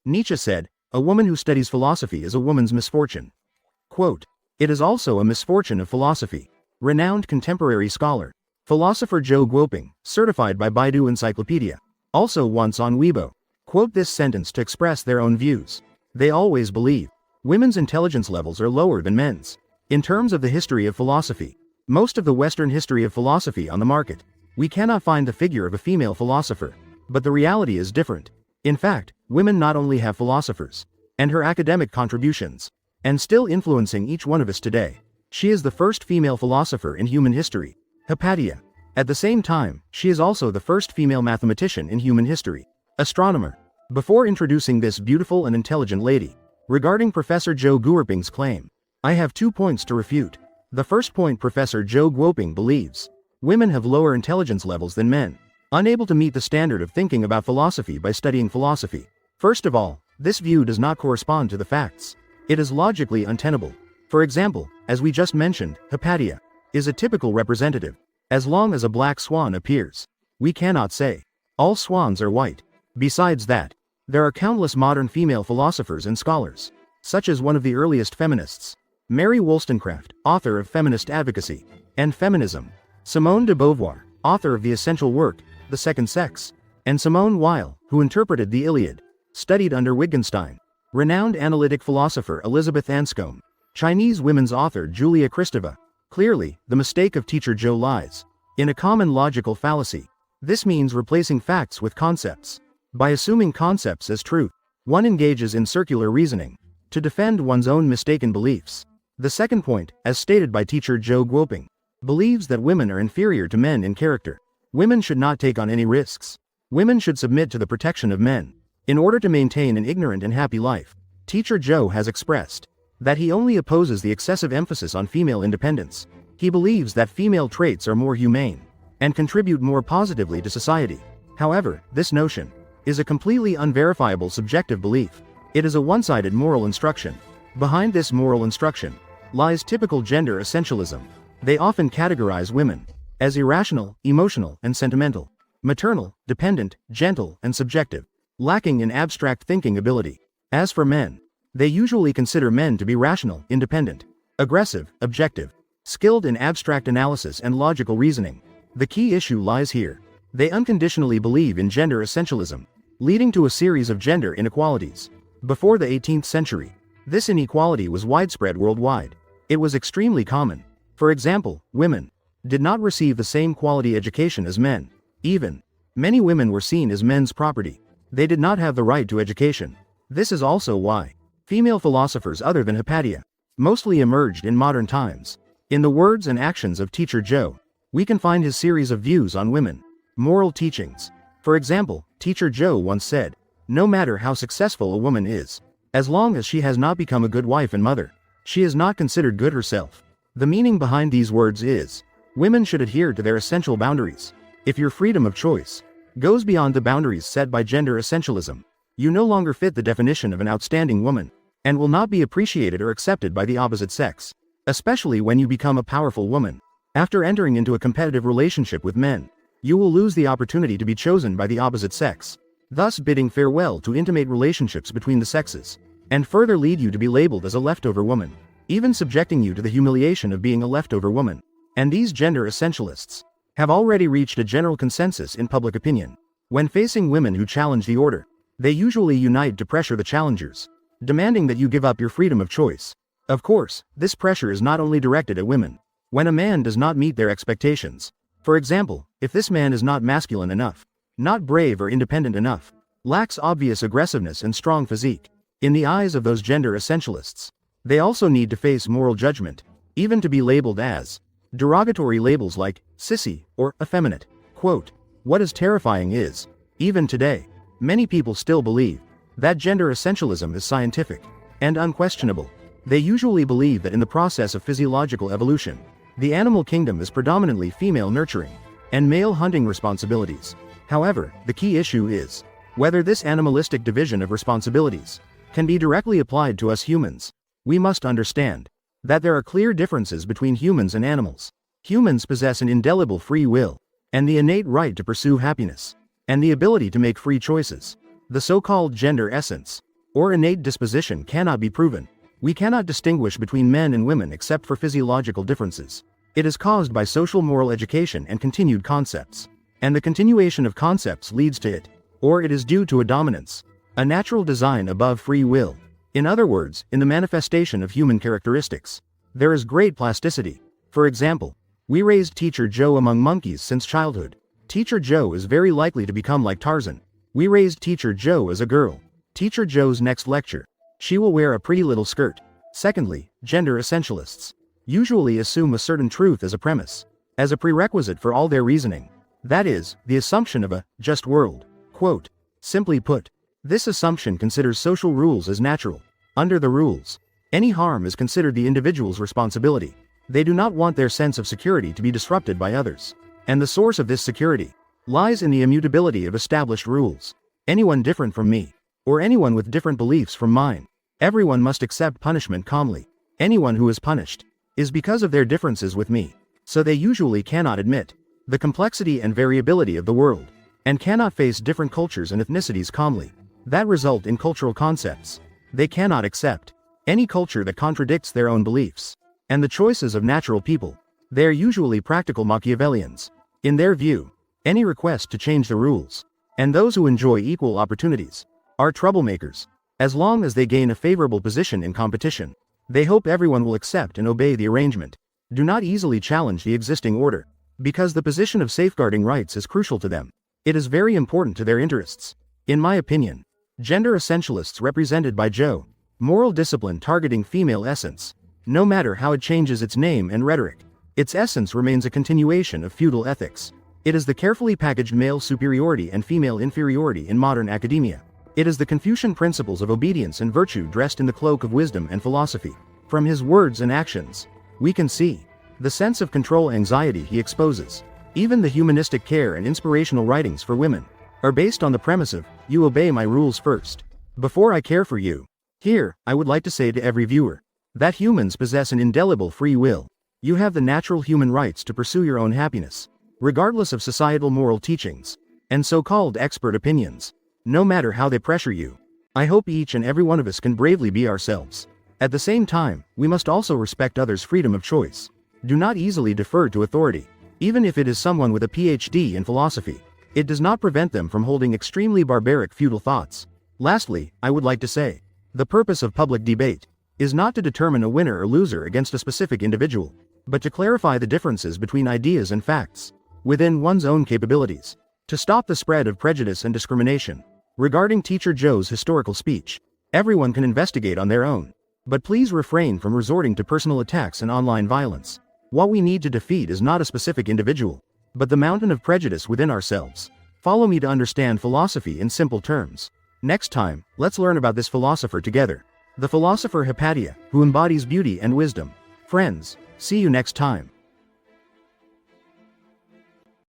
Nietzsche said, "A woman who studies philosophy is a woman's misfortune." Quote, "It is also a misfortune of philosophy." Renowned contemporary scholar, philosopher Joe Guoping, certified by Baidu Encyclopedia, also once on Weibo, quote this sentence to express their own views. They always believe women's intelligence levels are lower than men's. In terms of the history of philosophy, most of the Western history of philosophy on the market, we cannot find the figure of a female philosopher, but the reality is different. In fact, women not only have philosophers and her academic contributions, and still influencing each one of us today. She is the first female philosopher in human history, Hypatia. At the same time, she is also the first female mathematician in human history, astronomer. Before introducing this beautiful and intelligent lady, regarding Professor Joe Guoping's claim, I have 2 points to refute. The first point, Professor Joe Guoping believes women have lower intelligence levels than men, unable to meet the standard of thinking about philosophy by studying philosophy. First of all, this view does not correspond to the facts. It is logically untenable. For example, as we just mentioned, Hypatia is a typical representative. As long as a black swan appears, we cannot say all swans are white. Besides that, there are countless modern female philosophers and scholars, such as one of the earliest feminists, Mary Wollstonecraft, author of Feminist Advocacy and Feminism, Simone de Beauvoir, author of the essential work, The Second Sex, and Simone Weil, who interpreted the Iliad, studied under Wittgenstein, renowned analytic philosopher Elizabeth Anscombe, Chinese women's author Julia Kristeva. Clearly, the mistake of teacher Joe lies in a common logical fallacy. This means replacing facts with concepts. By assuming concepts as truth, one engages in circular reasoning to defend one's own mistaken beliefs. The second point, as stated by teacher Joe Guoping, believes that women are inferior to men in character. Women should not take on any risks. Women should submit to the protection of men in order to maintain an ignorant and happy life. Teacher Joe has expressed that he only opposes the excessive emphasis on female independence. He believes that female traits are more humane and contribute more positively to society. However, this notion is a completely unverifiable subjective belief. It is a one-sided moral instruction. Behind this moral instruction lies typical gender essentialism. They often categorize women as irrational, emotional, and sentimental, maternal, dependent, gentle, and subjective, lacking in abstract thinking ability. As for men, they usually consider men to be rational, independent, aggressive, objective, skilled in abstract analysis and logical reasoning. The key issue lies here. They unconditionally believe in gender essentialism, leading to a series of gender inequalities. Before the 18th century, this inequality was widespread worldwide. It was extremely common. For example, women did not receive the same quality education as men. Even many women were seen as men's property. They did not have the right to education. This is also why female philosophers other than Hypatia mostly emerged in modern times. In the words and actions of teacher Joe, we can find his series of views on women, moral teachings. For example, teacher Joe once said, "No matter how successful a woman is, as long as she has not become a good wife and mother, she is not considered good herself." The meaning behind these words is, women should adhere to their essential boundaries. If your freedom of choice goes beyond the boundaries set by gender essentialism, you no longer fit the definition of an outstanding woman, and will not be appreciated or accepted by the opposite sex, especially when you become a powerful woman. After entering into a competitive relationship with men, you will lose the opportunity to be chosen by the opposite sex, thus bidding farewell to intimate relationships between the sexes, and further lead you to be labeled as a leftover woman, even subjecting you to the humiliation of being a leftover woman. And these gender essentialists have already reached a general consensus in public opinion. When facing women who challenge the order, they usually unite to pressure the challengers, demanding that you give up your freedom of choice. Of course, this pressure is not only directed at women. When a man does not meet their expectations, for example, if this man is not masculine enough, not brave or independent enough, lacks obvious aggressiveness and strong physique, in the eyes of those gender essentialists, they also need to face moral judgment, even to be labeled as derogatory labels like sissy or effeminate. Quote, "What is terrifying is, even today, many people still believe that gender essentialism is scientific and unquestionable. They usually believe that in the process of physiological evolution, the animal kingdom is predominantly female nurturing and male hunting responsibilities. However, the key issue is whether this animalistic division of responsibilities can be directly applied to us humans. We must understand that there are clear differences between humans and animals. Humans possess an indelible free will and the innate right to pursue happiness and the ability to make free choices. The so-called gender essence or innate disposition cannot be proven. We cannot distinguish between men and women except for physiological differences. It is caused by social moral education and continued concepts. And the continuation of concepts leads to it, or it is due to a dominance, a natural design above free will. In other words, in the manifestation of human characteristics, there is great plasticity. For example, we raised Teacher Joe among monkeys since childhood. Teacher Joe is very likely to become like Tarzan. We raised Teacher Joe as a girl. Teacher Joe's next lecture, she will wear a pretty little skirt. Secondly, gender essentialists usually assume a certain truth as a premise, as a prerequisite for all their reasoning. That is, the assumption of a just world. Quote, simply put, this assumption considers social rules as natural. Under the rules, any harm is considered the individual's responsibility. They do not want their sense of security to be disrupted by others. And the source of this security lies in the immutability of established rules. Anyone different from me, or anyone with different beliefs from mine, everyone must accept punishment calmly. Anyone who is punished is because of their differences with me. So they usually cannot admit the complexity and variability of the world, and cannot face different cultures and ethnicities calmly. That result in cultural concepts. They cannot accept any culture that contradicts their own beliefs and the choices of natural people. They are usually practical Machiavellians. In their view, any request to change the rules, and those who enjoy equal opportunities, are troublemakers. As long as they gain a favorable position in competition, they hope everyone will accept and obey the arrangement. Do not easily challenge the existing order, because the position of safeguarding rights is crucial to them. It is very important to their interests. In my opinion, gender essentialists represented by Joe, moral discipline targeting female essence, no matter how it changes its name and rhetoric, its essence remains a continuation of feudal ethics. It is the carefully packaged male superiority and female inferiority in modern academia. It is the Confucian principles of obedience and virtue dressed in the cloak of wisdom and philosophy. From his words and actions, we can see the sense of control anxiety he exposes. Even the humanistic care and inspirational writings for women are based on the premise of, you obey my rules first, before I care for you. Here, I would like to say to every viewer, that humans possess an indelible free will. You have the natural human rights to pursue your own happiness, regardless of societal moral teachings, and so-called expert opinions, no matter how they pressure you. I hope each and every one of us can bravely be ourselves. At the same time, we must also respect others' freedom of choice. Do not easily defer to authority, even if it is someone with a PhD in philosophy. It does not prevent them from holding extremely barbaric feudal thoughts. Lastly, I would like to say, the purpose of public debate is not to determine a winner or loser against a specific individual, but to clarify the differences between ideas and facts within one's own capabilities, to stop the spread of prejudice and discrimination. Regarding Teacher Joe's historical speech, everyone can investigate on their own, but please refrain from resorting to personal attacks and online violence. What we need to defeat is not a specific individual, but the mountain of prejudice within ourselves. Follow me to understand philosophy in simple terms. Next time, let's learn about this philosopher together. The philosopher Hypatia, who embodies beauty and wisdom. Friends, see you next time.